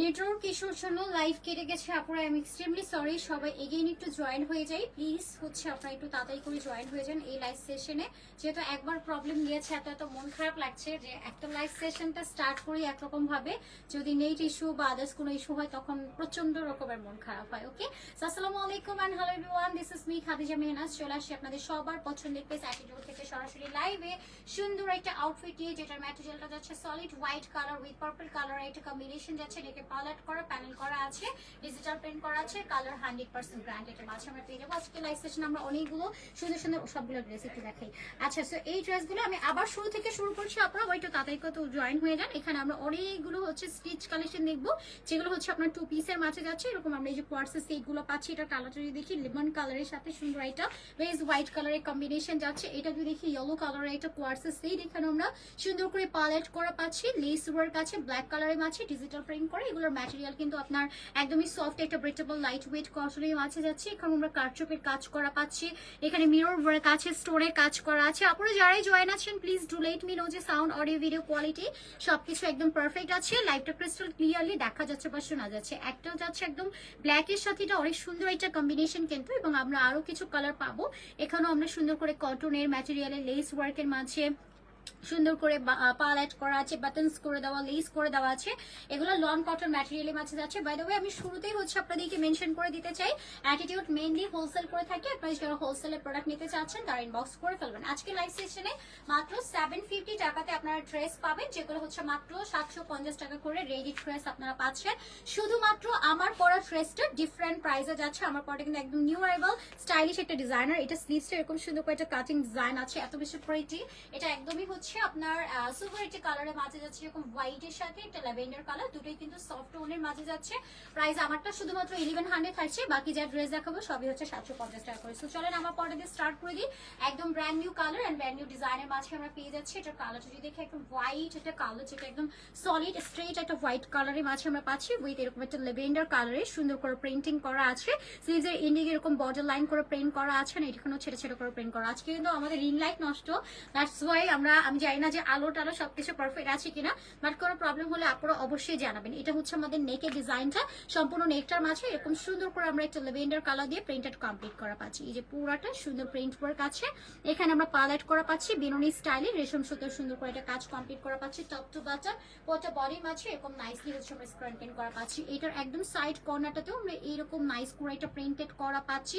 Network ইস্যুর জন্য live কেটে গেছে আপুরা। আমি এক্সট্রিমলি সরি, সবাই এগেইন একটু জয়েন হয়ে যাই প্লিজ। আপনারা একটু তাড়াতাড়ি করে জয়েন হয়ে যান এই লাইভ সেশনে, যেহেতু একবার প্রবলেম দিয়েছে। এত মন খারাপ লাগছে যে একটা লাইভ সেশনটা স্টার্ট করি একরকম ভাবে, যদি নেট ইস্যু বা আদার্স কোনো ইস্যু হয় তখন প্রচন্ড রকমের মন খারাপ হয়। ওকে, আসসালামু আলাইকুম and hello everyone, this is me Khadija Mehnaz. চলে আসি আপনাদের সবার পছন্দের পেজ অ্যাটিটিউড থেকে সরাসরি লাইভে সুন্দর একটা আউটফিট নিয়ে, যেটার ম্যাটেরিয়ালটা যাচ্ছে solid white colour with purple colour, একটা কম্বিনেশন যাচ্ছে। এটাকে পার্লার করা, প্যানেল করা আছে, ডিজিটাল প্রিন্ট করা আছে, কালার 100% ব্র্যান্ডেড মাঝে আমরা পেয়ে যাবো। আজকে লাইভ সেশন আমরা অনেকগুলো সুন্দর সুন্দর সবগুলো ড্রেস একটু দেখাই। আচ্ছা, সো এই ড্রেসগুলো আমি আবার শুরু থেকে শুরু করছি, আপনারা ওইটা তাড়াতাড়ি কত জয়েন হয়ে যান। এখানে আমরা অনেকগুলো হচ্ছে স্টিচ কালেকশন দেখবো, যেগুলো হচ্ছে আপনার 2 পিসের মাঝে যাচ্ছে। এরকম আমরা এই যে কোয়ার্সের সেটগুলো পাচ্ছি। এটা কালারটা যদি দেখি লেমন কালারের সাথে সুন্দর একটা বেশ হোয়াইট কালারের কম্বিনেশন যাচ্ছে। এটা যদি দেখি ইয়েলো কালারের একটা কোয়ার্সের সেট, এখানে আমরা সুন্দর করে পালেট করা পাচ্ছি, লেস ওয়ার্ক আছে, ব্ল্যাক কালারের মাঝে ডিজিটাল প্রিন্ট করে। এগুলোর ম্যাটেরিয়াল কিন্তু আপনার একদমই সফট, একটা ব্রেথেবল লাইট ওয়েট কটনের মাঝে যাচ্ছে। এখানে আমরা কারচুপির কাজ করা পাচ্ছি, এখানে মিরর ওয়ার্ক আছে, স্টোনের কাজ করা আছে। আপনারা যারাই জয়েন আছেন please do let me no যে সাউন্ড অডিও ভিডিও কোয়ালিটি সবকিছু একদম পারফেক্ট আছে। লাইভটা ক্রিস্টাল ক্লিয়ারলি দেখা যাচ্ছে বা শোনা যাচ্ছে। একটাও যাচ্ছে একদম ব্ল্যাকের সাথে, এটা অনেক সুন্দর একটা কম্বিনেশন কিন্তু। এবং আমরা আরো কিছু কালার পাবো। এখানেও আমরা সুন্দর করে কটনের ম্যাটেরিয়ালে লেস ওয়ার্কের মাঝে সুন্দর করে পালেট করা আছে, বাটনস করে দেওয়া, লেস করে দেওয়া আছে। এগুলো লং কটন ম্যাটেরিয়ালের মাঝে যাচ্ছে। বাই দ্য ওয়ে, আমি শুরুতেই হচ্ছে আপনাদেরকে মেনশন করে দিতে চাই, অ্যাটিটিউড মেইনলি হোলসেল করে থাকে। আপনারা যারা হোলসেলের প্রোডাক্ট নিতে চাচ্ছেন তারা ইনবক্স করে ফেলবেন। আজকে লাইভ সেশনে মাত্র 750 টাকাতে আপনারা ড্রেস পাবেন, যেগুলো হচ্ছে মাত্র 750 টাকা করে রেডি ড্রেস আপনারা পাচ্ছেন। শুধুমাত্র আমার পরা ড্রেসটা ডিফারেন্ট প্রাইসে যাচ্ছে। আমার পরটা কিন্তু একদম নিউ অ্যারাইভাল স্টাইলিশ একটা ডিজাইনার। এটা স্লিভসটা এরকম সুন্দর করে একটা কাটিং ডিজাইন আছে, এত বেশি প্রিটি। এটা একদমই হচ্ছে আপনার সিলভার একটা কালারের মাঝে যাচ্ছে, এরকম হোয়াইটের সাথে একটা ল্যাভেন্ডার কালার, দুটোই কিন্তু সফট টোনের মাঝে যাচ্ছে। প্রাইস আমারটা শুধুমাত্র 1100 থাকছে, বাকি যা ড্রেস দেখাবো সবই হচ্ছে 750 টাকা করে। সো চলেন আমার পরে দিয়ে স্টার্ট করে দিই। একদম brand new colour and brand new ডিজাইনের মাঝে আমরা পেয়ে যাচ্ছি। এটার কালারটা যদি দেখে একদম হোয়াইট একটা কালার, যেটা একদম সলিড স্ট্রেট একটা হোয়াইট কালারের মাঝে আমরা পাচ্ছি, উইথ এরকম একটা ল্যাভেন্ডার কালারে সুন্দর করে প্রিন্টিং করা আছে। স্লিভসের এন্ডিং এরকম বর্ডার লাইন করে প্রিন্ট করা আছে, না এখানেও ছেড়ে ছেড়ে করে প্রিন্ট করা আছে। কিন্তু আমাদের রিং লাইট নষ্ট, দ্যাটস ওয়াই আমি জানি না যে আলো টালো সবকিছু পারফেক্ট আছে কিনা, বাট কোনো প্রবলেম হলে আপনারা অবশ্যই জানাবেন। এটা হচ্ছে আমাদের নেকের ডিজাইনটা, সম্পূর্ণ নেকটার মাঝে এরকম সুন্দর করে আমরা একটা ল্যাভেন্ডার কালার দিয়ে প্রিন্টেড কমপ্লিট করা পাচ্ছি। এই যে পুরাটা সুন্দর প্রিন্ট ওয়ার্ক আছে। এখানে আমরা পালেট করা পাচ্ছি বেনুনি স্টাইলে, রেশম সুতোর সুন্দর করে একটা কাজ কমপ্লিট করা পাচ্ছি। টপ টু বাটন পুরোটা বডির মাঝে এরকম নাইসলি হচ্ছে আমরা স্ক্রিন প্রিন্ট করা পাচ্ছি। এটার একদম সাইড কর্নারটাতেও আমরা এইরকম নাইস করে একটা প্রিন্টেড করা পাচ্ছি।